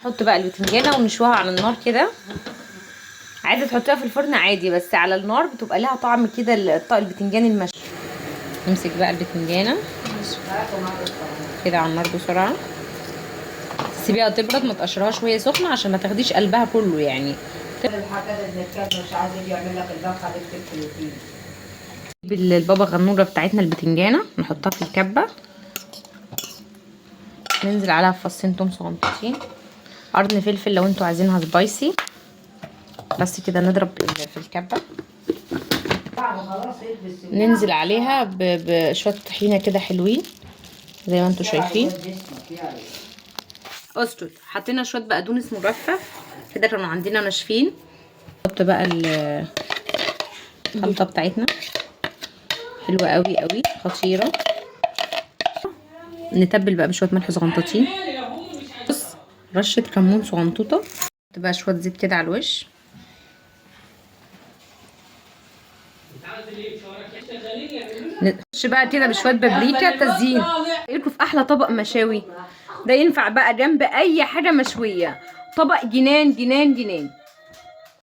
نحط بقى البتنجانه ونشويها على النار كده. عايزه تحطيها في الفرن عادي، بس على النار بتبقى لها طعم كده البتنجان المشوي. نمسك بقى البتنجانه كده على النار بسرعه، تسيبيها تبرد، ما تقشرهاش وهي سخنه عشان ما تاخديش قلبها كله يعني. البابا غنوره بتاعتنا البتنجانه نحطها في الكبه، ننزل عليها بفصين توم صغنطوطين، قرن فلفل لو انتوا عايزينها سبايسي، بس كده نضرب في الكبه. ننزل عليها بشويه طحينه كده حلوين زي ما انتوا شايفين. اسطول حطينا شويه بقدونس مجفف كده كانوا عندنا ناشفين. نحط بقى الخلطه بتاعتنا حلوه قوي قوي خطيره. نتبل بقى بشويه ملح صغنطوطين، بص رشه كمون صغنطوطه، تبقى شويه زيت كده على الوش. نخش بقى كده بشويه بابريكا تزيين. لكم في احلى طبق مشاوي، ده ينفع بقى جنب اي حاجه مشويه، طبق جنان جنان جنان.